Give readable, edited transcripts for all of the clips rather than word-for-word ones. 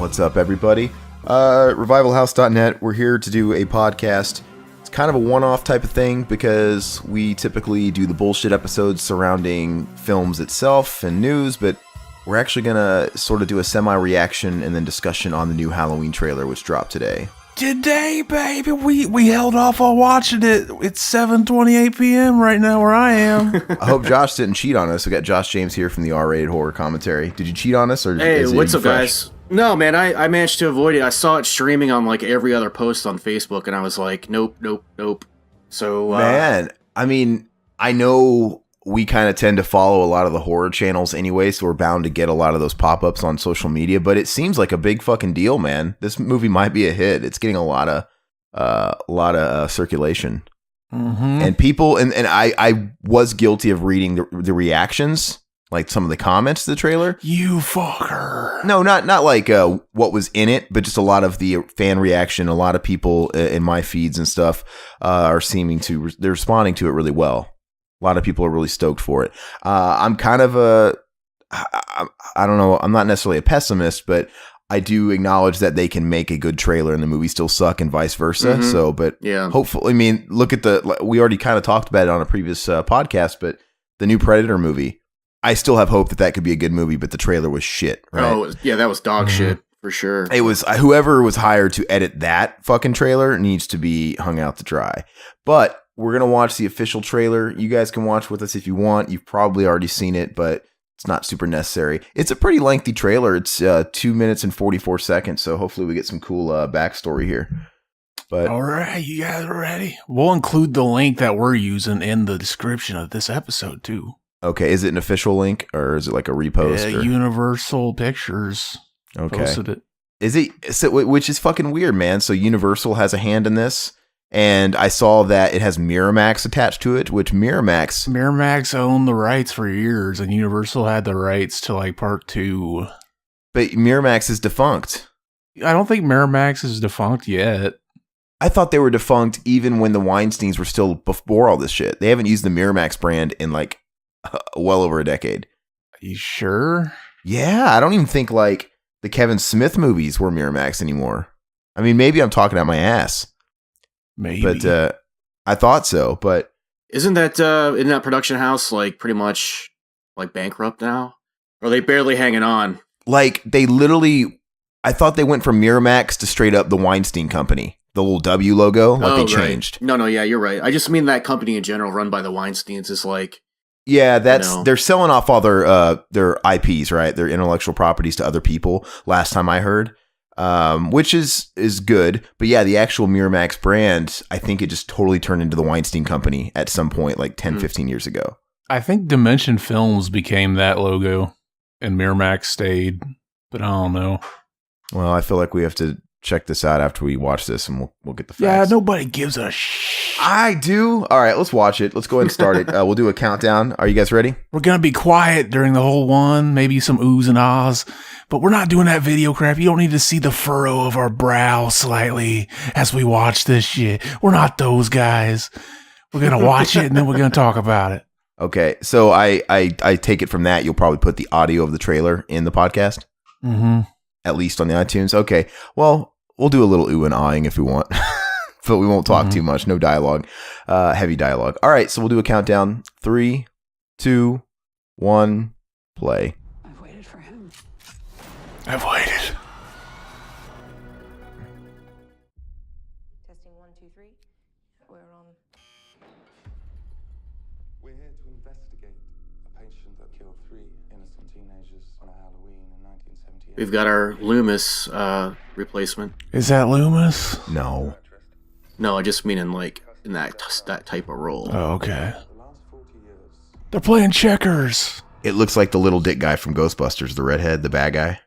What's up, everybody? Revivalhouse.net. We're here to do a podcast. It's kind of a one-off type of thing because we typically do the bullshit episodes surrounding films itself and news, but we're actually going to sort of do a semi-reaction and then discussion on the new Halloween trailer, which dropped today. Today, baby, we held off on watching it. It's 7:28 p.m. right now where I am. I hope Josh didn't cheat on us. We got Josh James here from the R-rated horror commentary. Did you cheat on us? Or hey, what's up, guys? No, man, I managed to avoid it. I saw it streaming on like every other post on Facebook, and I was like, nope. So, man, I mean, I know we kind of tend to follow a lot of the horror channels anyway, so we're bound to get a lot of those pop-ups on social media, but it seems like a big fucking deal, man. This movie might be a hit. It's getting a lot of circulation. Mm-hmm. And people, and I was guilty of reading the reactions, like some of the comments to the trailer. You fucker. No, not like what was in it, but just a lot of the fan reaction. A lot of people in my feeds and stuff are they're responding to it really well. A lot of people are really stoked for it. I'm kind of I don't know. I'm not necessarily a pessimist, but I do acknowledge that they can make a good trailer and the movie still suck and vice versa. Mm-hmm. So, but yeah, hopefully, I mean, look at we already kind of talked about it on a previous podcast, but the new Predator movie, I still have hope that could be a good movie, but the trailer was shit. Right? Oh, yeah, that was dog shit for sure. It was whoever was hired to edit that fucking trailer needs to be hung out to dry. But we're going to watch the official trailer. You guys can watch with us if you want. You've probably already seen it, but it's not super necessary. It's a pretty lengthy trailer. It's 2 minutes and 44 seconds, so hopefully we get some cool backstory here. But all right, you guys are ready? We'll include the link that we're using in the description of this episode, too. Okay, is it an official link, or is it like a repost? Yeah, Universal Pictures posted it. Is it? Which is fucking weird, man. So Universal has a hand in this. And I saw that it has Miramax attached to it, which Miramax owned the rights for years, and Universal had the rights to like part 2. But Miramax is defunct. I don't think Miramax is defunct yet. I thought they were defunct even when the Weinsteins were still before all this shit. They haven't used the Miramax brand in like well over a decade. Are you sure? Yeah, I don't even think like the Kevin Smith movies were Miramax anymore. I mean, maybe I'm talking out my ass. Maybe. But I thought so, but Isn't that production house like pretty much like bankrupt now? Or are they barely hanging on? like they literally, I thought they went from Miramax to straight up the Weinstein Company. The little W logo, they changed. Right. No, yeah, you're right. I just mean that company in general run by the Weinsteins is like... Yeah, they're selling off all their IPs, right? Their intellectual properties to other people, last time I heard. Which is good, but yeah, the actual Miramax brand, I think it just totally turned into the Weinstein Company at some point, like 10, 15 years ago. I think Dimension Films became that logo, and Miramax stayed, but I don't know. Well, I feel like we have to check this out after we watch this, and we'll get the facts. Yeah, nobody gives a shit. I do. All right, let's watch it. Let's go ahead and start it. We'll do a countdown. Are you guys ready? We're gonna be quiet during the whole one, maybe some oohs and ahs. But we're not doing that video crap. You don't need to see the furrow of our brow slightly as we watch this shit. We're not those guys. We're going to watch it and then we're going to talk about it. Okay, so I take it from that you'll probably put the audio of the trailer in the podcast? Mm-hmm. At least on the iTunes? Okay, well, we'll do a little ooh and ahing if we want. But we won't talk too much. No dialogue. Heavy dialogue. All right, so we'll do a countdown. 3, 2, 1, play. I've waited. Testing 1, 2, 3. We're on. We're here to investigate a patient that killed 3 innocent teenagers on a Halloween in 1978. We've got our Loomis replacement. Is that Loomis? No. No, I just mean in that type of role. Oh, okay. The last 40 years, They're playing checkers. It looks like the little dick guy from Ghostbusters, the redhead, the bad guy.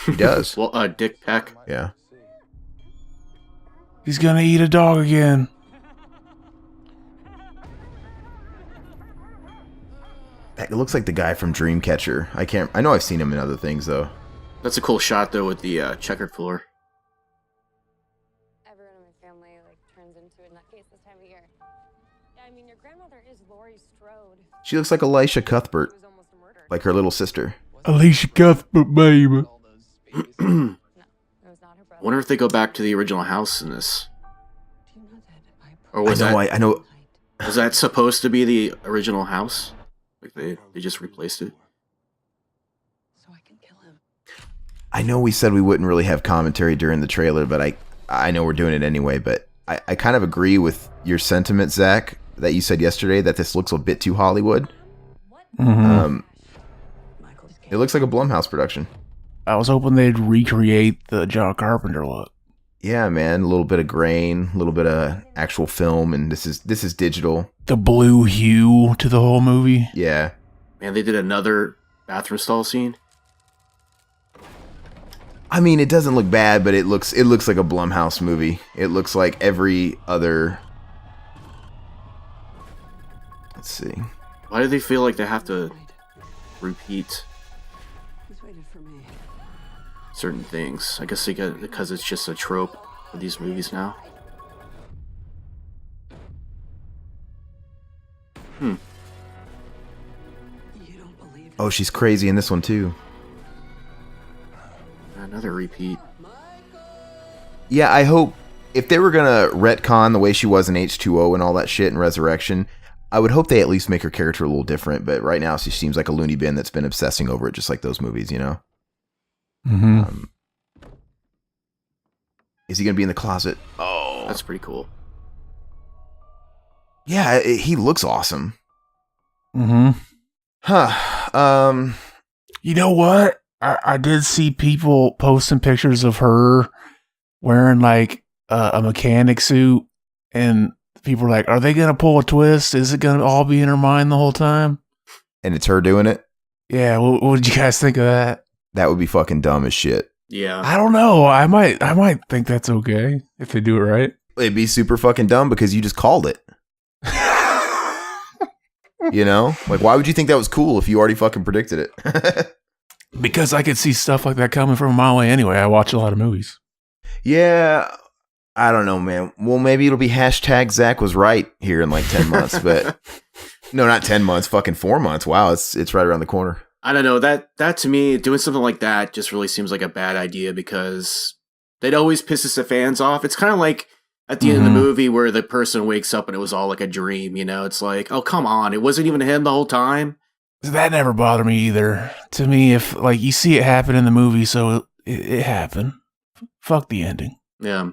He does. Well, Dick Peck. Yeah. He's gonna eat a dog again. It looks like the guy from Dreamcatcher. I know I've seen him in other things, though. That's a cool shot, though, with the checkered floor. Everyone in my family turns into a nutcase this time of year. Yeah, I mean, your grandmother is Laurie Strode. She looks like Elisha Cuthbert, Who was almost a murderer. like her little sister. Alicia Cuthbert, baby. No, it was not her brother. I wonder if they go back to the original house in this. Do you know that Or was I know. was that supposed to be the original house? Like they just replaced it? so I can kill him? I know we said we wouldn't really have commentary during the trailer, but I know we're doing it anyway. But I kind of agree with your sentiment, Zach, that you said yesterday that this looks a bit too Hollywood. Mhm. Michael's It looks like a Blumhouse production. I was hoping they'd recreate the John Carpenter look. Yeah, man, a little bit of grain, a little bit of actual film, and this is digital. The blue hue to the whole movie. Yeah. Man, they did another bathroom stall scene. I mean, it doesn't look bad, but it looks like a Blumhouse movie. It looks like every other. Let's see. Why do they feel like they have to repeat He's waited for me. certain things? I guess because it's just a trope for these movies now. You don't believe Oh, she's crazy in this one too. Another repeat. Yeah, I hope if they were gonna retcon the way she was in H2O and all that shit in Resurrection, I would hope they at least make her character a little different. But right now, she seems like a loony bin that's been obsessing over it, just like those movies, you know. Mm-hmm. Is he gonna be in the closet? Oh, That's pretty cool. yeah, he looks awesome. Mm-hmm. Huh. You know what? I did see people posting pictures of her wearing like a mechanic suit, and people were like, "Are they gonna pull a twist? Is it gonna all be in her mind the whole time?" And it's her doing it. Yeah. What did you guys think of that? That would be fucking dumb as shit. Yeah. I don't know. I might think that's okay if they do it right. It'd be super fucking dumb because you just called it. You know? Like, why would you think that was cool if you already fucking predicted it? Because I could see stuff like that coming from a mile away anyway. I watch a lot of movies. Yeah. I don't know, man. Well, maybe it'll be hashtag Zach was right here in like 10 months, but no, not 10 months, fucking 4 months. Wow, it's right around the corner. I don't know. That to me, doing something like that just really seems like a bad idea because they'd always pisses the fans off. It's kind of like at the end of the movie where the person wakes up and it was all like a dream, you know? It's like, oh, come on. It wasn't even him the whole time. That never bothered me either. To me, if like you see it happen in the movie, so it happened. Fuck the ending. Yeah.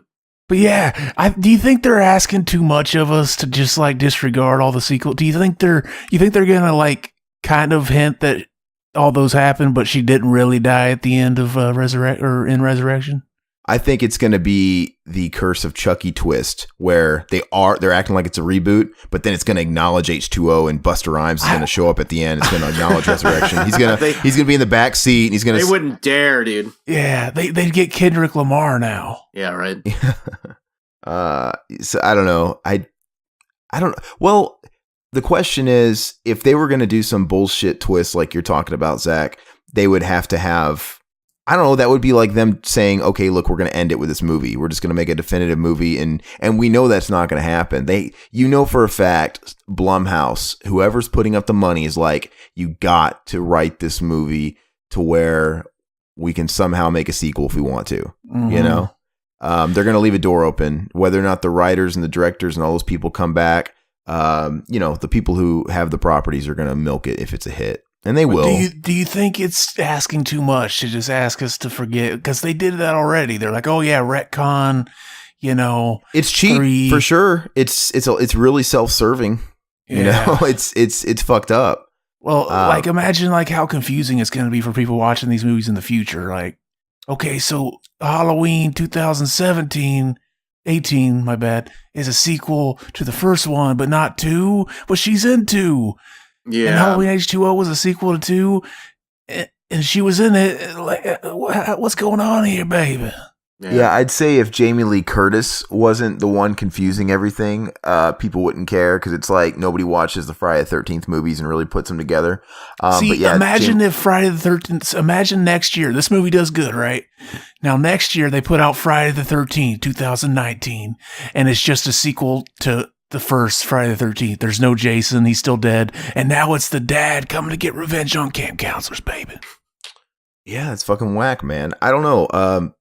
But yeah, do you think they're asking too much of us to just like disregard all the sequel? Do you think they're gonna like kind of hint that all those happened, but she didn't really die at the end of Resurrection? I think it's going to be the Curse of Chucky twist where they're acting like it's a reboot, but then it's going to acknowledge H2O and Busta Rhymes is going to show up at the end. It's going to acknowledge Resurrection. He's going to be in the back seat and he's going to. They wouldn't dare, dude. Yeah, they'd get Kendrick Lamar now. Yeah, right. So I don't know. I don't. Well, the question is, if they were going to do some bullshit twist like you're talking about, Zach, they would have to have. I don't know. That would be like them saying, "Okay, look, we're going to end it with this movie. We're just going to make a definitive movie," and we know that's not going to happen. You know for a fact, Blumhouse, whoever's putting up the money, is like, you got to write this movie to where we can somehow make a sequel if we want to. Mm-hmm. You know, they're going to leave a door open, whether or not the writers and the directors and all those people come back. You know, the people who have the properties are going to milk it if it's a hit. And they will. Do you think it's asking too much to just ask us to forget? Because they did that already. They're like, oh yeah, retcon. You know, it's cheap for sure. It's really self-serving. Yeah. You know, it's fucked up. Well, like imagine like how confusing it's going to be for people watching these movies in the future. Like, okay, so Halloween 18, my bad, is a sequel to the first one, but not 2. But she's in 2. Yeah. And Halloween H2O was a sequel to 2, and she was in it. Like, what's going on here, baby? Yeah, I'd say if Jamie Lee Curtis wasn't the one confusing everything, people wouldn't care because it's like nobody watches the Friday the 13th movies and really puts them together. See, but yeah, imagine if Friday the 13th, imagine next year, this movie does good, right? Now, next year, they put out Friday the 13th, 2019, and it's just a sequel to the first Friday the 13th. There's no Jason. He's still dead. And now it's the dad coming to get revenge on camp counselors, baby. Yeah, it's fucking whack, man. I don't know.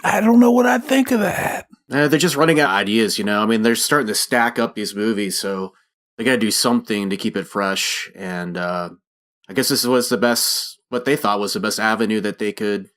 I don't know what I'd think of that. They're just running out of ideas, you know? I mean, they're starting to stack up these movies, so they got to do something to keep it fresh. And I guess this was the best, what they thought was the best avenue that they could,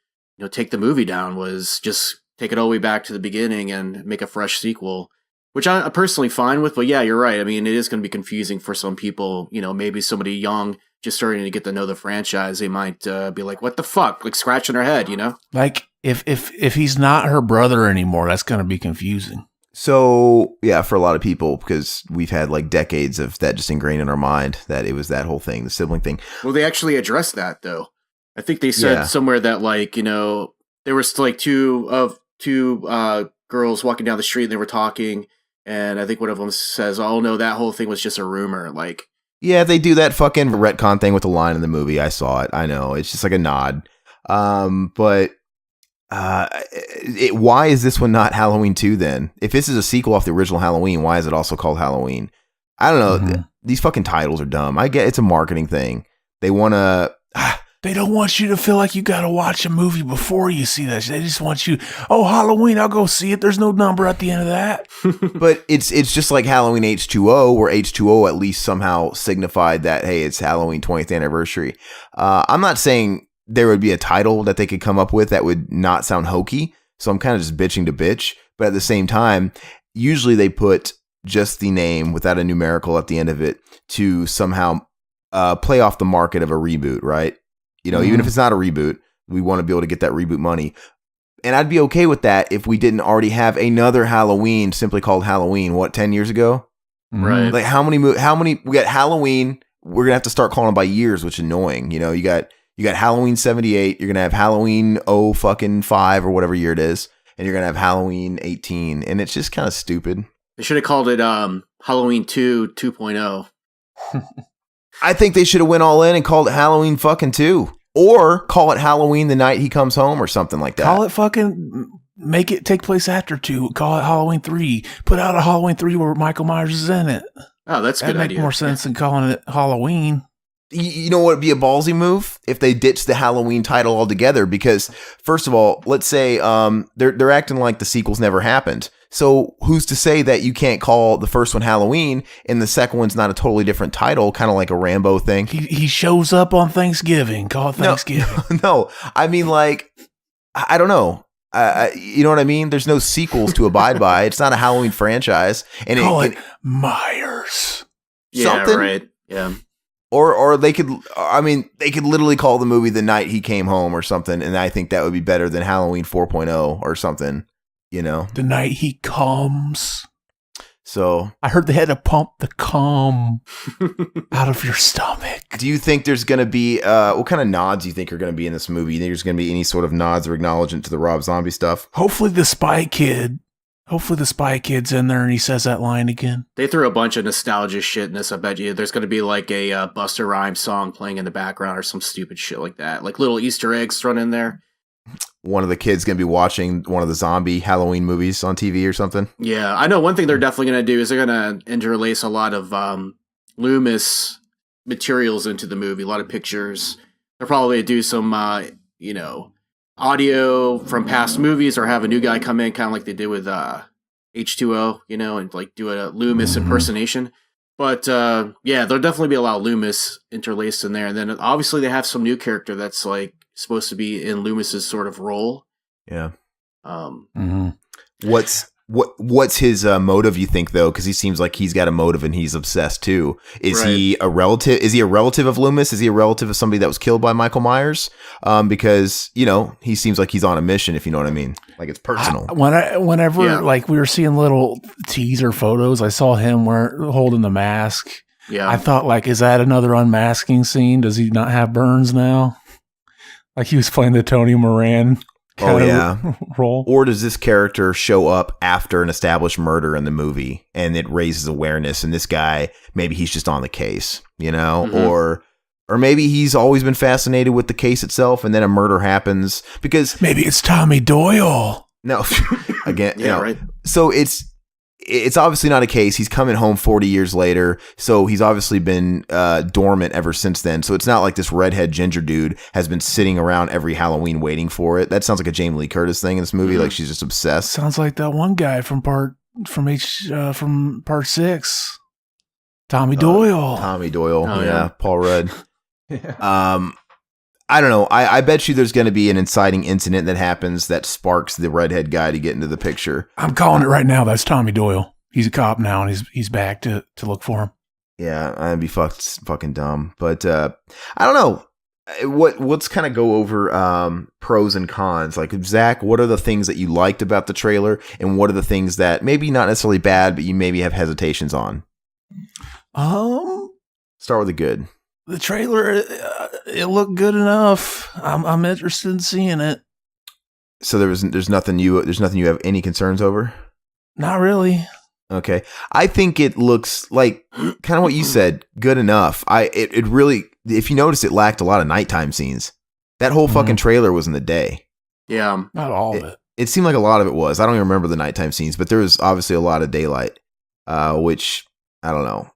take the movie down, was just take it all the way back to the beginning and make a fresh sequel, which I'm personally fine with. But yeah, you're right. I mean, it is going to be confusing for some people. Maybe somebody young just starting to get to know the franchise, they might be like, "What the fuck?" Like scratching their head, Like if he's not her brother anymore, that's going to be confusing. So yeah, for a lot of people, because we've had like decades of that just ingrained in our mind that it was that whole thing, the sibling thing. Well, they actually addressed that though. I think they said somewhere that like there was like two girls walking down the street and they were talking, and I think one of them says, "Oh no, that whole thing was just a rumor." Like, yeah, they do that fucking retcon thing with the line in the movie. I saw it. I know it's just like a nod. But why is this one not Halloween 2 then? If this is a sequel off the original Halloween, why is it also called Halloween? I don't know. Mm-hmm. These fucking titles are dumb. I get it's a marketing thing. They want to. They don't want you to feel like you got to watch a movie before you see that. They just want you, Halloween, I'll go see it. There's no number at the end of that. But it's just like Halloween H2O, where H2O at least somehow signified that, hey, it's Halloween 20th anniversary. I'm not saying there would be a title that they could come up with that would not sound hokey. So I'm kind of just bitching to bitch. But at the same time, usually they put just the name without a numerical at the end of it to somehow play off the market of a reboot, right? Even if it's not a reboot, we want to be able to get that reboot money. And I'd be okay with that if we didn't already have another Halloween simply called Halloween, 10 years ago? Right. Like how many, we got Halloween, we're going to have to start calling them by years, which is annoying. You got Halloween 78, you're going to have Halloween 5 or whatever year it is, and you're going to have Halloween 18. And it's just kind of stupid. They should have called it Halloween 2.0. I think they should have went all in and called it Halloween fucking 2, or call it Halloween the night he comes home or something like that. Call it fucking, make it take place after 2. Call it Halloween 3. Put out a Halloween 3 where Michael Myers is in it. Oh, that's a good That'd make idea. more sense than calling it Halloween. You know what would be a ballsy move? If they ditched the Halloween title altogether, because first of all, let's say they're acting like the sequels never happened. So who's to say that you can't call the first one Halloween and the second one's not a totally different title, kind of like a Rambo thing? He shows up on Thanksgiving. Call it Thanksgiving. No, I mean, like, I don't know. You know what I mean? There's no sequels to abide by. It's not a Halloween franchise. And call it Myers. Yeah, something. right. Yeah. Or they could literally call the movie The Night He Came Home or something, and I think that would be better than Halloween 4.0 or something, The night he comes. So I heard they had to pump the cum out of your stomach. do you think there's going to be, what kind of nods do you think are going to be in this movie? You think there's going to be any sort of nods or acknowledgement to the Rob Zombie stuff? Hopefully the Spy Kid's in there and he says that line again. They threw a bunch of nostalgia shit in this. I bet you there's going to be like a Busta Rhymes song playing in the background or some stupid shit like that. Like little Easter eggs thrown in there. One of the kids going to be watching one of the zombie Halloween movies on TV or something? Yeah, I know one thing they're definitely going to do is they're going to interlace a lot of Loomis materials into the movie, a lot of pictures. They'll probably do some, audio from past movies or have a new guy come in, kind of like they did with H2O, and like do a Loomis impersonation. But yeah, there'll definitely be a lot of Loomis interlaced in there. And then obviously they have some new character that's like supposed to be in Loomis's sort of role. Yeah. Mm-hmm. What's his motive, you think, though? Because he seems like he's got a motive and he's obsessed too. Is he a relative? Is he a relative of Loomis? Is he a relative of somebody that was killed by Michael Myers? Because he seems like he's on a mission, if you know what I mean. Like it's personal. Whenever like we were seeing little teaser photos, I saw him holding the mask. Yeah, I thought, like, is that another unmasking scene? Does he not have burns now? Like he was playing the Tony Moran role. Or does this character show up after an established murder in the movie and it raises awareness, and this guy, maybe he's just on the case, or maybe he's always been fascinated with the case itself and then a murder happens because maybe it's Tommy Doyle. No, again, yeah, right. So it's it's obviously not a case. He's coming home 40 years later, so he's obviously been dormant ever since then. So it's not like this redhead ginger dude has been sitting around every Halloween waiting for it. That sounds like a Jamie Lee Curtis thing in this movie. Like she's just obsessed. Sounds like that one guy from part 6, Tommy Doyle. Tommy Doyle, Oh, yeah, yeah. Paul Rudd. I don't know. I bet you there's going to be an inciting incident that happens that sparks the redhead guy to get into the picture. I'm calling it right now. That's Tommy Doyle. He's a cop now, and he's back to look for him. Yeah, I'd be fucking dumb. But I don't know. Let's kind of go over pros and cons. Like, Zach, what are the things that you liked about the trailer, and what are the things that maybe not necessarily bad, but you maybe have hesitations on? Start with the good. The trailer, it looked good enough. I'm interested in seeing it. So there's nothing you have any concerns over? Not really. Okay. I think it looks like kind of what you said, good enough. It really, if you notice, it lacked a lot of nighttime scenes. That whole fucking trailer was in the day. Yeah. Not all of it. It seemed like a lot of it was. I don't even remember the nighttime scenes, but there was obviously a lot of daylight, which I don't know.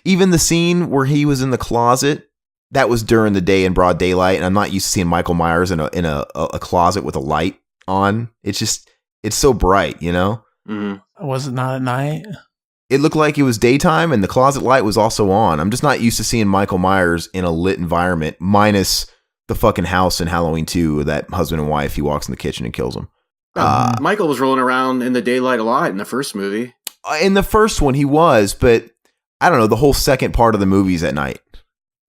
Even the scene where he was in the closet, that was during the day in broad daylight, and I'm not used to seeing Michael Myers in a closet with a light on. It's so bright, you know? Mm-hmm. Was it not at night? It looked like it was daytime, and the closet light was also on. I'm just not used to seeing Michael Myers in a lit environment, minus the fucking house in Halloween 2, that husband and wife, he walks in the kitchen and kills him. Michael was rolling around in the daylight a lot in the first movie. In the first one, he was, but I don't know, the whole second part of the movie's at night.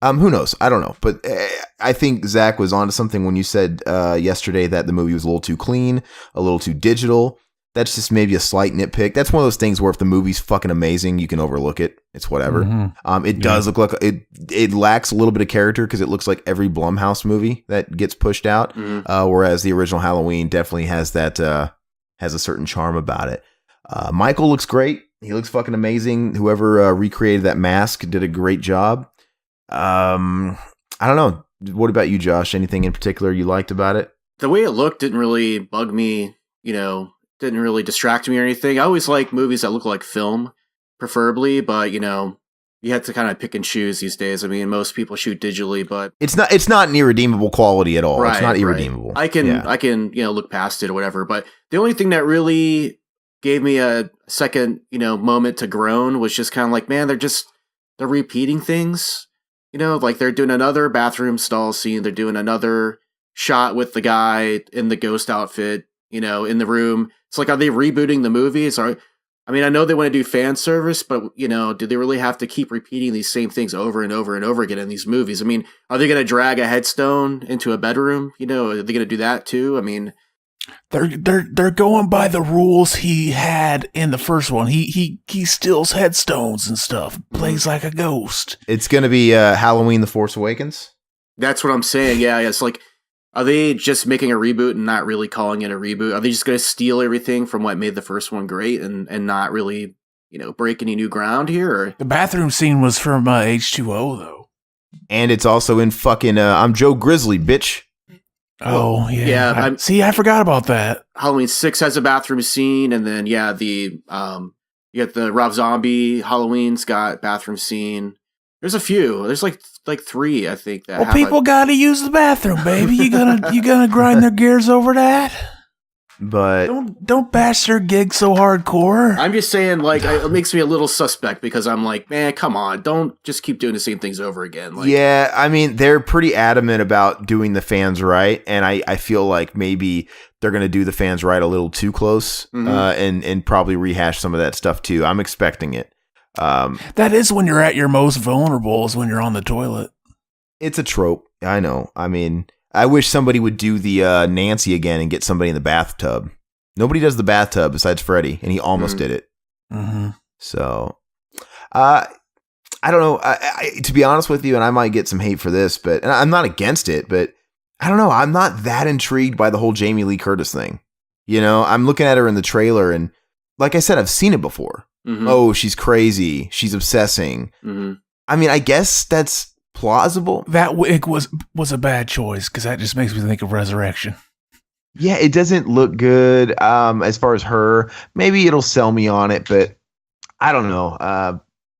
Who knows? I don't know. But I think Zach was onto something when you said yesterday that the movie was a little too clean, a little too digital. That's just maybe a slight nitpick. That's one of those things where if the movie's fucking amazing, you can overlook it. It's whatever. Mm-hmm. It does look like it lacks a little bit of character because it looks like every Blumhouse movie that gets pushed out. Whereas the original Halloween definitely has that has a certain charm about it. Michael looks great. He looks fucking amazing. Whoever recreated that mask did a great job. I don't know. What about you, Josh? Anything in particular you liked about it? The way it looked didn't really bug me, didn't really distract me or anything. I always like movies that look like film, preferably, but, you have to kind of pick and choose these days. I mean, most people shoot digitally, but it's not an irredeemable quality at all. Right, it's not right. irredeemable. I can look past it or whatever. But the only thing that really gave me a second, moment to groan was just kind of like, man, they're repeating things. Like they're doing another bathroom stall scene. They're doing another shot with the guy in the ghost outfit, in the room. It's like, are they rebooting the movie? I know they want to do fan service, but, do they really have to keep repeating these same things over and over and over again in these movies? I mean, are they going to drag a headstone into a bedroom? Are they going to do that too? I mean, They're going by the rules he had in the first one. He steals headstones and stuff. Plays like a ghost. It's going to be Halloween: The Force Awakens. that's what I'm saying. Yeah, it's like, are they just making a reboot and not really calling it a reboot? Are they just going to steal everything from what made the first one great and not really, break any new ground here? Or? The bathroom scene was from H2O, though. And it's also in fucking I'm Joe Grizzly, bitch. Oh, yeah. Yeah, I forgot about that. Halloween 6 has a bathroom scene, and then, you got the Rob Zombie Halloween's got bathroom scene. There's a few. There's like 3, I think. That people got to use the bathroom, baby. You gonna grind their gears over that? But Don't bash their gig so hardcore. I'm just saying, it makes me a little suspect because I'm like, man, come on, don't just keep doing the same things over again. yeah, I mean, they're pretty adamant about doing the fans right, and I feel like maybe they're going to do the fans right a little too close, and probably rehash some of that stuff too. I'm expecting it. That is when you're at your most vulnerable, is when you're on the toilet. It's a trope. I know. I mean, I wish somebody would do the Nancy again and get somebody in the bathtub. Nobody does the bathtub besides Freddy, and he almost did it. Mm-hmm. So, I don't know. To be honest with you, and I might get some hate for this, and I'm not against it, but I don't know. I'm not that intrigued by the whole Jamie Lee Curtis thing. I'm looking at her in the trailer, and like I said, I've seen it before. Mm-hmm. Oh, she's crazy. She's obsessing. Mm-hmm. I mean, I guess that's plausible. That wig was a bad choice because that just makes me think of Resurrection. Yeah, it doesn't look good. As far as her, maybe it'll sell me on it, but I don't know.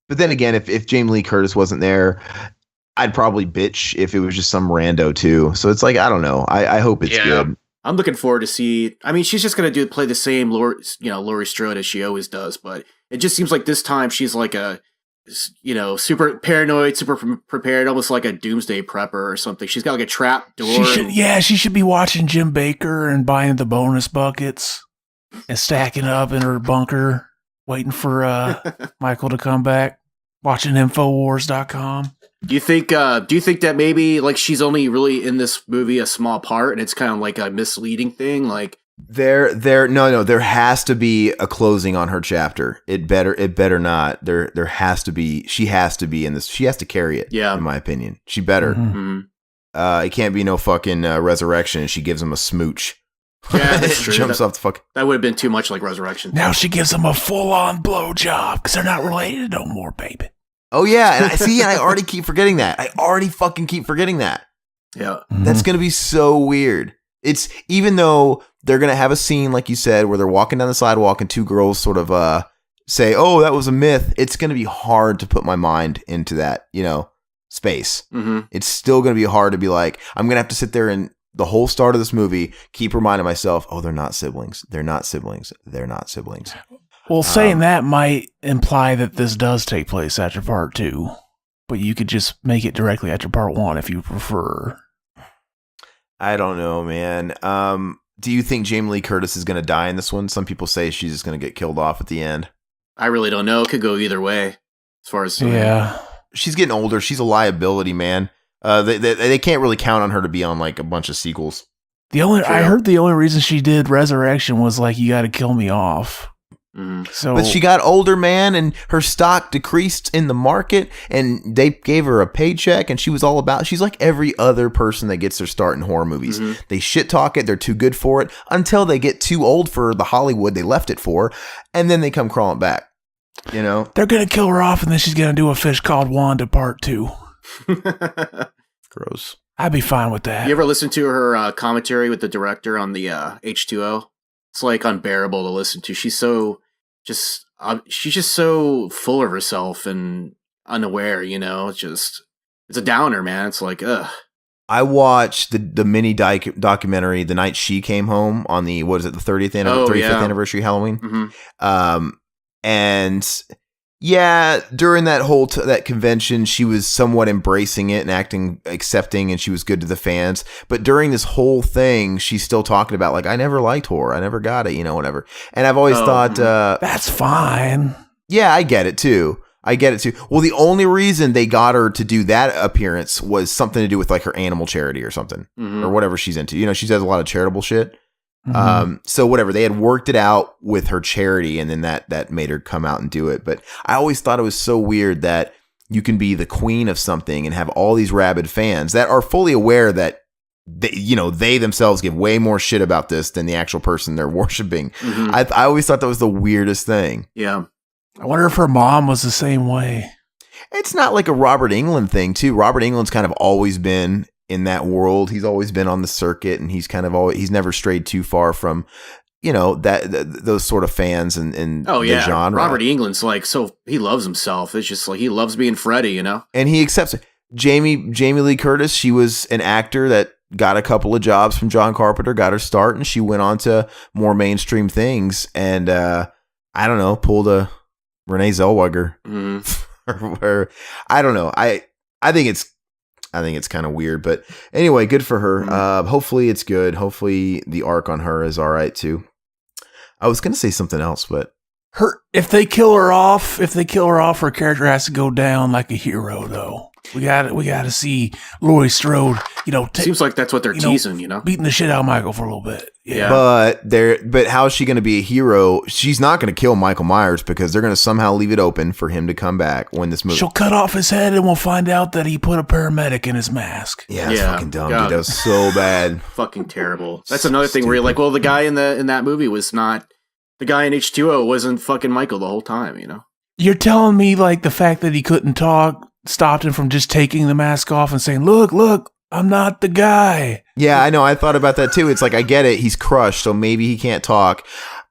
But then again, if Jamie Lee Curtis wasn't there, I'd probably bitch if it was just some rando too. So it's like, I don't know. I hope it's good. I'm looking forward to see. I mean, she's just gonna play the same Laurie Strode as she always does, but it just seems like this time she's like a super paranoid, super prepared, almost like a doomsday prepper or something. She's got like a trap door. She should be watching Jim Baker and buying the bonus buckets and stacking up in her bunker, waiting for Michael to come back. Watching Infowars.com. Do you think that maybe like she's only really in this movie a small part, and it's kind of like a misleading thing? Like there has to be a closing on her chapter. It better not. There has to be. She has to be in this. She has to carry it. Yeah, in my opinion, she better. Mm-hmm. It can't be no fucking resurrection. And she gives him a smooch. Yeah, that's true. Jumps off the fuck. That would have been too much like resurrection. Now she gives him a full-on blowjob because they're not related no more, baby. Oh yeah, and I already keep forgetting that. I already fucking keep forgetting that. Yeah, that's gonna be so weird. It's even though they're gonna have a scene like you said where they're walking down the sidewalk and two girls sort of say, "Oh, that was a myth." It's gonna be hard to put my mind into that space. Mm-hmm. It's still gonna be hard to be like, I'm gonna have to sit there and the whole start of this movie keep reminding myself, "Oh, they're not siblings. They're not siblings. They're not siblings." Well, saying that might imply that this does take place after part 2, but you could just make it directly after part 1 if you prefer. I don't know, man. Do you think Jamie Lee Curtis is going to die in this one? Some people say she's just going to get killed off at the end. I really don't know. It could go either way. As far as she's getting older. She's a liability, man. They can't really count on her to be on like a bunch of sequels. I heard the only reason she did Resurrection was like, you got to kill me off. So, but she got older, man, and her stock decreased in the market, and they gave her a paycheck, and she's like every other person that gets their start in horror movies. Mm-hmm. They shit talk it, they're too good for it, until they get too old for the Hollywood they left it for, and then they come crawling back. They're going to kill her off, and then she's going to do A Fish Called Wanda part 2. Gross. I'd be fine with that. You ever listen to her commentary with the director on the H2O? It's like unbearable to listen to. She's just so full of herself and unaware, it's a downer, man. It's like, ugh. I watched the mini documentary the night she came home on the, what is it, the 35th anniversary Halloween. Mm-hmm. And yeah, during that whole that convention, she was somewhat embracing it and accepting, and she was good to the fans. But during this whole thing, she's still talking about like, I never liked horror, I never got it, whatever. And I've always thought that's fine. Yeah, I get it too. Well, the only reason they got her to do that appearance was something to do with like her animal charity or something, or whatever she's into. She does a lot of charitable shit. So whatever, they had worked it out with her charity, and then that made her come out and do it. But I always thought it was so weird that you can be the queen of something and have all these rabid fans that are fully aware that they themselves give way more shit about this than the actual person they're worshiping. I always thought that was the weirdest thing. Yeah. I wonder if her mom was the same way. It's not like a Robert Englund thing too. Robert Englund's kind of always been in that world. He's always been on the circuit, and he's he's never strayed too far from, those sort of fans and the genre. Robert Englund's like, so he loves himself. It's just like, he loves being Freddy, and he accepts it. Jamie Lee Curtis, she was an actor that got a couple of jobs from John Carpenter, got her start, and she went on to more mainstream things. And, I don't know, pulled a Renee Zellweger. Or I don't know. I think it's kind of weird, but anyway, good for her. Hopefully it's good. Hopefully the arc on her is all right too. I was going to say something else, but if they kill her off, her character has to go down like a hero though. We got to see Laurie Strode, seems like that's what they're teasing, beating the shit out of Michael for a little bit. Yeah. But how is she going to be a hero? She's not going to kill Michael Myers because they're going to somehow leave it open for him to come back when this movie. She'll cut off his head and we'll find out that he put a paramedic in his mask. Yeah, it's fucking dumb, dude. That was so bad. Fucking terrible. That's another thing where you're like, well, the guy in that movie was not, the guy in H2O wasn't fucking Michael the whole time, You're telling me like the fact that he couldn't talk stopped him from just taking the mask off and saying, look, I'm not the guy. Yeah, I know. I thought about that too. It's like, I get it. He's crushed, so maybe he can't talk.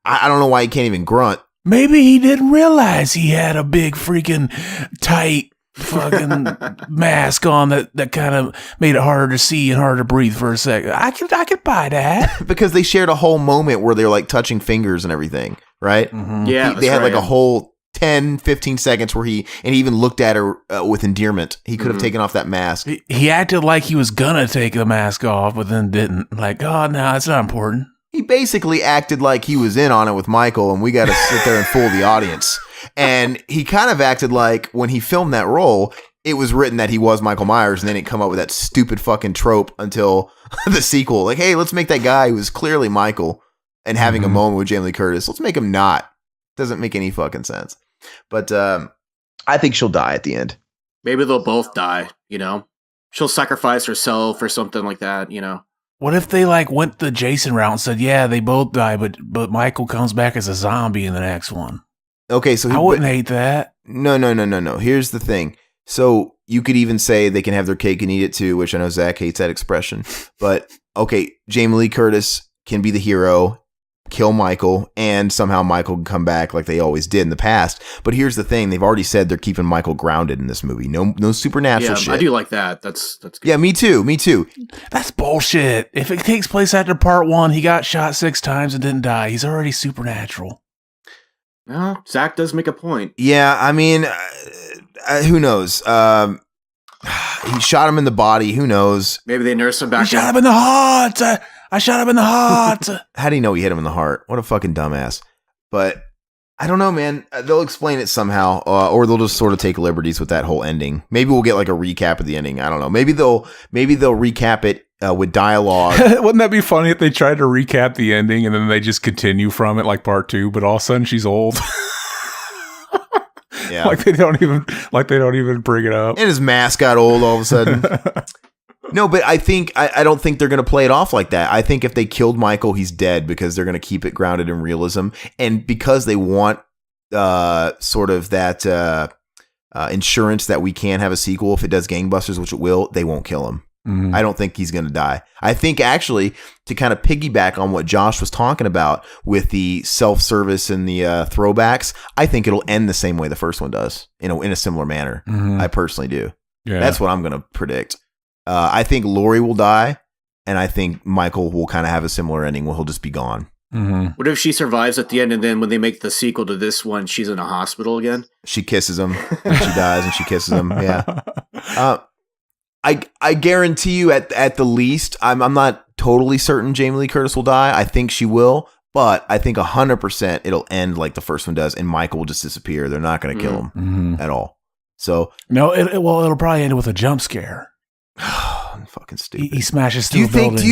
I don't know why he can't even grunt. Maybe he didn't realize he had a big freaking tight fucking mask on that kind of made it harder to see and harder to breathe for a second. I could buy that. Because they shared a whole moment where they're like touching fingers and everything, right? Mm-hmm. Yeah, They had like right. a whole 10, 15 seconds where he even looked at her with endearment. He could have taken off that mask. He acted like he was gonna take the mask off, but then didn't. Like, oh, no, it's not important. He basically acted like he was in on it with Michael, and we got to sit there and fool the audience. And he kind of acted like when he filmed that role, it was written that he was Michael Myers, and then it come up with that stupid fucking trope until the sequel. Like, hey, let's make that guy who was clearly Michael and having a moment with Jamie Lee Curtis. Let's make him not. Doesn't make any fucking sense. But I think she'll die at the end. Maybe they'll both die, She'll sacrifice herself or something like that, What if they like went the Jason route and said, yeah, they both die, but Michael comes back as a zombie in the next one? Okay, so I wouldn't hate that. No. Here's the thing. So you could even say they can have their cake and eat it too, which I know Zach hates that expression. But okay, Jamie Lee Curtis can be the hero, kill Michael, and somehow Michael can come back like they always did in the past. But here's the thing. They've already said they're keeping Michael grounded in this movie. No supernatural shit. I do like that. That's good. Yeah, me too. That's bullshit. If it takes place after part 1, he got shot 6 times and didn't die. He's already supernatural. No, Zach does make a point. Yeah, I mean, who knows? He shot him in the body. Who knows? Maybe they nurse him back. I shot him in the heart. I shot him in the heart. How do you know he hit him in the heart? What a fucking dumbass. But I don't know, man. They'll explain it somehow, or they'll just sort of take liberties with that whole ending. Maybe we'll get like a recap of the ending. I don't know. Maybe they'll recap it with dialogue. Wouldn't that be funny if they tried to recap the ending and then they just continue from it like part 2, but all of a sudden she's old. Yeah, like they don't even bring it up. And his mask got old all of a sudden. No, but I don't think they're going to play it off like that. I think if they killed Michael, he's dead because they're going to keep it grounded in realism. And because they want sort of that insurance that we can have a sequel if it does gangbusters, which it will, they won't kill him. I don't think he's going to die. I think actually, to kind of piggyback on what Josh was talking about with the self-service and the throwbacks, I think it'll end the same way the first one does, in a similar manner. I personally do. Yeah. That's what I'm going to predict. I think Laurie will die, and I think Michael will kind of have a similar ending where he'll just be gone. What if she survives at the end, and then when they make the sequel to this one, she's in a hospital again? She kisses him, and she dies, and she kisses him. Yeah. I guarantee you at the least, I'm not totally certain Jamie Lee Curtis will die. I think she will, but I think 100% it'll end like the first one does, and Michael will just disappear. They're not going to kill him at all. So no, it'll probably end with a jump scare. I'm fucking stupid. He smashes through a building. Do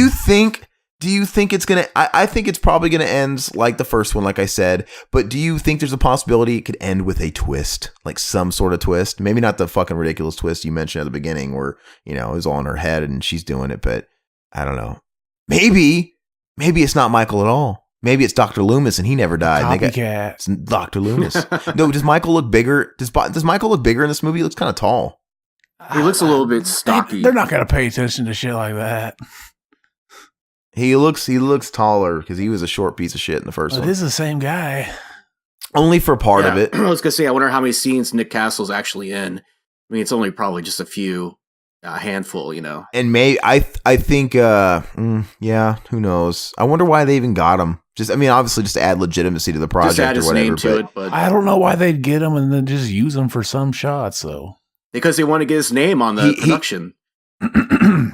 you think it's gonna? I think it's probably gonna end like the first one, like I said. But do you think there's a possibility it could end with a twist, like some sort of twist? Maybe not the fucking ridiculous twist you mentioned at the beginning, where it was all in her head and she's doing it. But I don't know. Maybe it's not Michael at all. Maybe it's Dr. Loomis and he never died. Copycat. It's Dr. Loomis. No, does Michael look bigger? Does Michael look bigger in this movie? He looks kind of tall. He looks a little bit stocky. They're not going to pay attention to shit like that. He looks taller because he was a short piece of shit in the first But one. it is the same guy. Only for part of it. I was gonna say, I wonder how many scenes Nick Castle's actually in. I mean, it's only probably just a few, a handful, And I think, yeah, who knows? I wonder why they even got him. Obviously, just to add legitimacy to the project Just add or his whatever. name to it, but I don't know why they'd get him and then just use him for some shots, though. because they want to get his name on the production.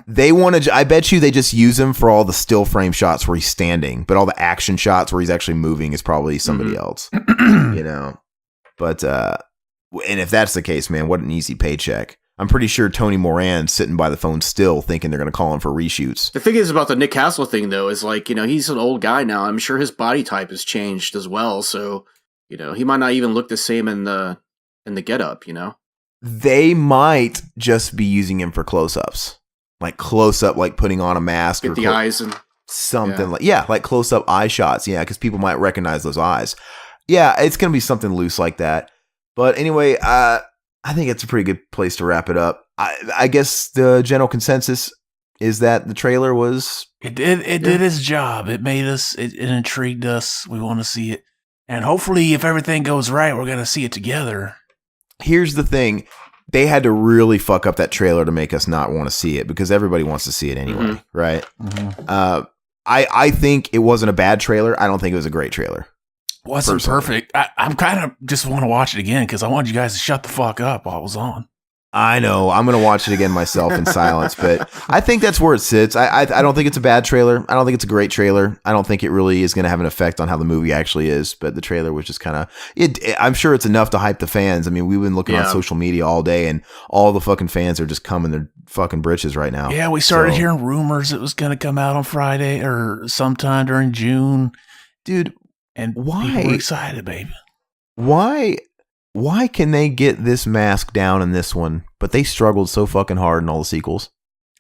They want to. I bet you they just use him for all the still frame shots where he's standing, but all the action shots where he's actually moving is probably somebody else. But and if that's the case, man, what an easy paycheck. I'm pretty sure Tony Moran's sitting by the phone still thinking they're going to call him for reshoots. The thing is about the Nick Castle thing, though, is like, he's an old guy now. I'm sure his body type has changed as well. So, he might not even look the same in the getup, They might just be using him for close-ups. Like close-up, like putting on a mask. Get or the eyes and... something like close-up eye shots. Yeah, because people might recognize those eyes. Yeah, it's going to be something loose like that. But anyway, I think it's a pretty good place to wrap it up. I guess the general consensus, is that the trailer was... It did its job. It made us, it intrigued us. We want to see it. And hopefully, if everything goes right, we're going to see it together. Here's the thing. They had to really fuck up that trailer to make us not want to see it, because everybody wants to see it anyway, right? Mm-hmm. I think it wasn't a bad trailer. I don't think it was a great trailer. Wasn't perfect. I'm kind of just want to watch it again because I wanted you guys to shut the fuck up while it was on. I know. I'm going to watch it again myself in silence, but I think that's where it sits. I don't think it's a bad trailer. I don't think it's a great trailer. I don't think it really is going to have an effect on how the movie actually is, but the trailer was just kind of... I'm sure it's enough to hype the fans. I mean, we've been looking on social media all day, and all the fucking fans are just coming their fucking britches right now. Yeah, we started hearing rumors it was going to come out on Friday or sometime during June. Dude, and why? People were excited, baby. Why can they get this mask down in this one, but they struggled so fucking hard in all the sequels?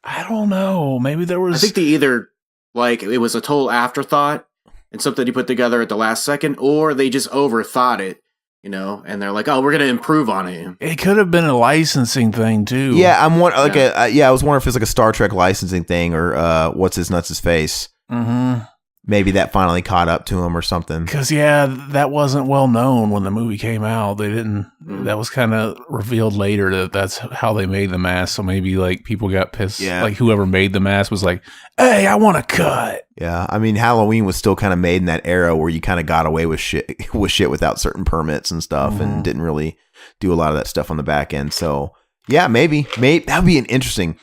I don't know. Maybe there was... I think they either, like, it was a total afterthought and something you put together at the last second, or they just overthought it, you know, and they're like, oh, we're going to improve on it. It could have been a licensing thing, too. Yeah, I was wondering if it's like a Star Trek licensing thing, or what's his nuts' face. Mm-hmm. Maybe that finally caught up to him or something. Because, that wasn't well known when the movie came out. They didn't... That was kind of revealed later that that's how they made the mask. So maybe, like, people got pissed. Yeah. Like, whoever made the mask was like, hey, I want a cut. Yeah, I mean, Halloween was still kind of made in that era where you kind of got away with shit without certain permits and stuff, and didn't really do a lot of that stuff on the back end. So, yeah, maybe that would be an interesting...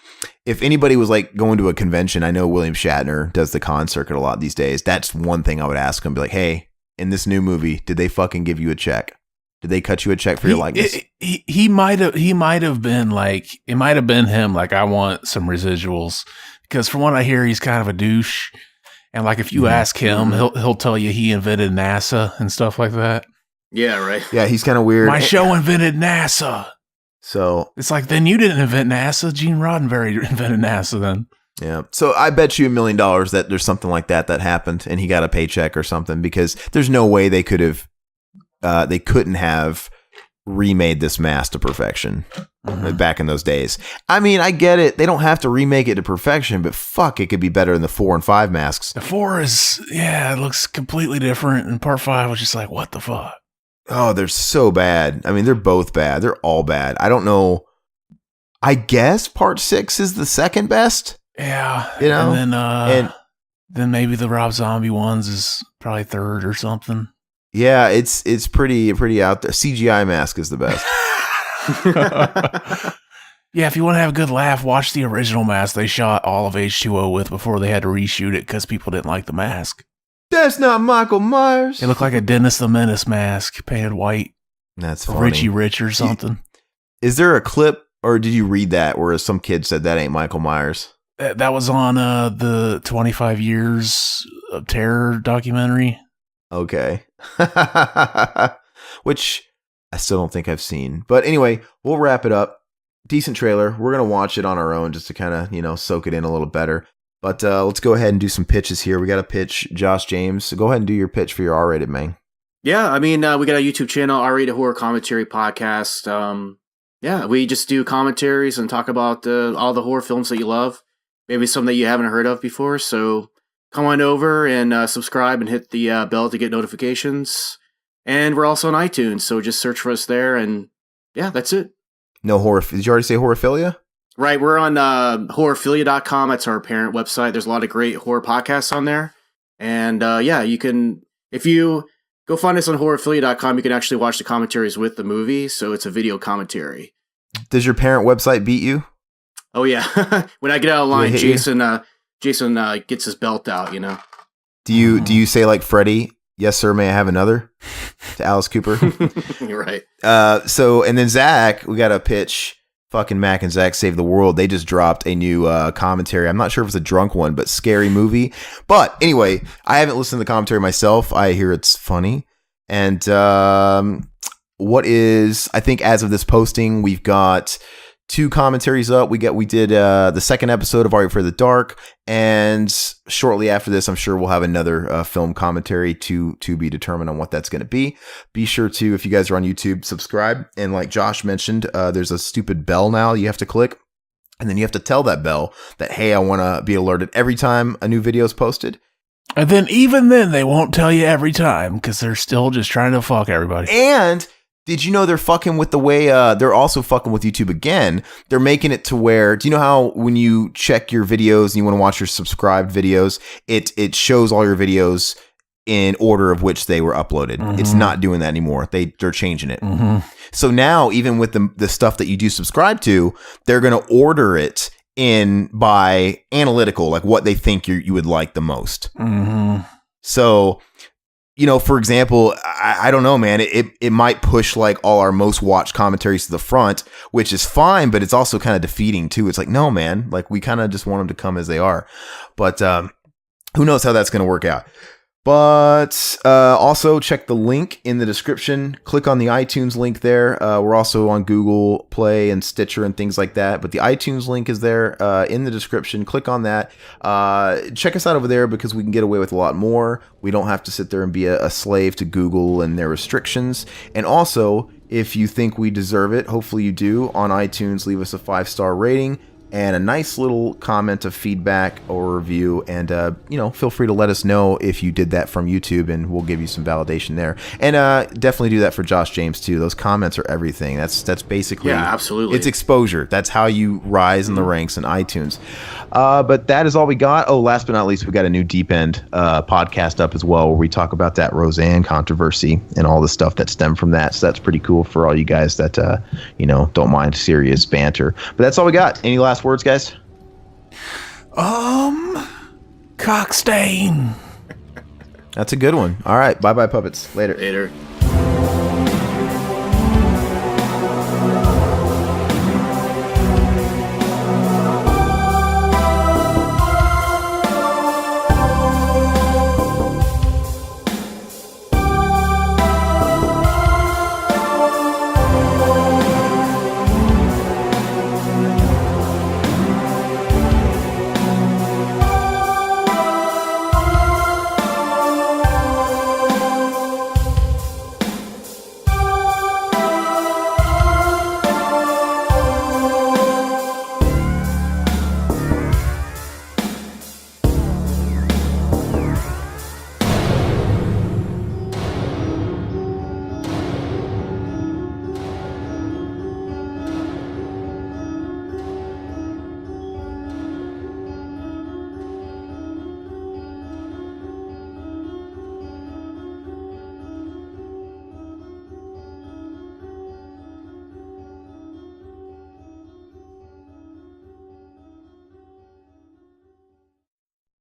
If anybody was like going to a convention, I know William Shatner does the con circuit a lot these days. That's one thing I would ask him. Be like, hey, in this new movie, did they fucking give you a check? Did they cut you a check for your likeness? He might have been like, it might have been him. Like, I want some residuals, because from what I hear, he's kind of a douche. And like, if you ask him, he'll tell you he invented NASA and stuff like that. Yeah, right. Yeah, he's kind of weird. My show invented NASA. So it's like, then you didn't invent NASA. Gene Roddenberry invented NASA then. Yeah. So I bet you $1 million that there's something like that happened and he got a paycheck or something, because there's no way they couldn't have remade this mask to perfection back in those days. I mean, I get it. They don't have to remake it to perfection, but fuck, it could be better than the 4 and 5 masks. The 4 is, it looks completely different. And part 5 was just like, what the fuck? Oh, they're so bad. I mean, they're both bad. They're all bad. I don't know. I guess part 6 is the second best. Yeah. You know? And then maybe the Rob Zombie ones is probably third or something. Yeah, it's pretty out there. CGI mask is the best. Yeah, if you want to have a good laugh, watch the original mask they shot all of H2O with before they had to reshoot it because people didn't like the mask. That's not Michael Myers. It looked like a Dennis the Menace mask painted white. That's funny. Richie Rich or something. Is there a clip, or did you read that where some kid said that ain't Michael Myers? That was on the 25 Years of Terror documentary. Okay. Which I still don't think I've seen. But anyway, we'll wrap it up. Decent trailer. We're going to watch it on our own just to kind of, soak it in a little better. But let's go ahead and do some pitches here. We got a pitch, Josh James. So go ahead and do your pitch for your R-rated, man. Yeah, I mean, we got a YouTube channel, R-rated horror commentary podcast. Yeah, we just do commentaries and talk about all the horror films that you love. Maybe some that you haven't heard of before. So come on over and subscribe and hit the bell to get notifications. And we're also on iTunes, so just search for us there. And yeah, that's it. No horror. Did you already say Horrorphilia? Right, we're on horrorphilia.com. That's our parent website. There's a lot of great horror podcasts on there. And yeah, you can, if you go find us on horrorphilia.com, you can actually watch the commentaries with the movie. So it's a video commentary. Does your parent website beat you? Oh, yeah. When I get out of line, Jason gets his belt out, Do you say like Freddie, yes, sir, may I have another? To Alice Cooper? You're right. So, and then Zach, we got a pitch. Fucking Mac and Zach Save the World. They just dropped a new commentary. I'm not sure if it's a drunk one, but scary movie. But anyway, I haven't listened to the commentary myself. I hear it's funny. And I think as of this posting, we've got 2 commentaries up. We did the second episode of Are You Afraid of the Dark, and shortly after this, I'm sure we'll have another film commentary to be determined on what that's going to be. Be sure to, if you guys are on YouTube, subscribe. And like Josh mentioned, there's a stupid bell now you have to click. And then you have to tell that bell that, hey, I want to be alerted every time a new video is posted. And then even then, they won't tell you every time because they're still just trying to fuck everybody. And did you know they're fucking with the way, they're also fucking with YouTube again. They're making it to where, do you know how when you check your videos and you want to watch your subscribed videos, it shows all your videos in order of which they were uploaded. Mm-hmm. It's not doing that anymore. They're changing it. Mm-hmm. So now, even with the stuff that you do subscribe to, they're going to order it in by analytical, like what they think you would like the most. Mm-hmm. So, you know, for example, I don't know, man, it might push like all our most watched commentaries to the front, which is fine, but it's also kind of defeating too. It's like, no, man, like we kind of just want them to come as they are. But who knows how that's going to work out. But also check the link in the description. Click on the iTunes link there. We're also on Google Play and Stitcher and things like that. But the iTunes link is there in the description. Click on that. Check us out over there because we can get away with a lot more. We don't have to sit there and be a slave to Google and their restrictions. And also, if you think we deserve it, hopefully you do, on iTunes, leave us a 5-star rating and a nice little comment of feedback or review. And, you know, feel free to let us know if you did that from YouTube and we'll give you some validation there. And definitely do that for Josh James, too. Those comments are everything. That's basically... Yeah, absolutely. It's exposure. That's how you rise in the ranks in iTunes. But that is all we got. Oh, last but not least, we got a new Deep End podcast up as well where we talk about that Roseanne controversy and all the stuff that stemmed from that. So that's pretty cool for all you guys that, you know, don't mind serious banter. But that's all we got. Any last words, guys? Cockstain. That's a good one. All right. Bye-bye, puppets. Later. Later.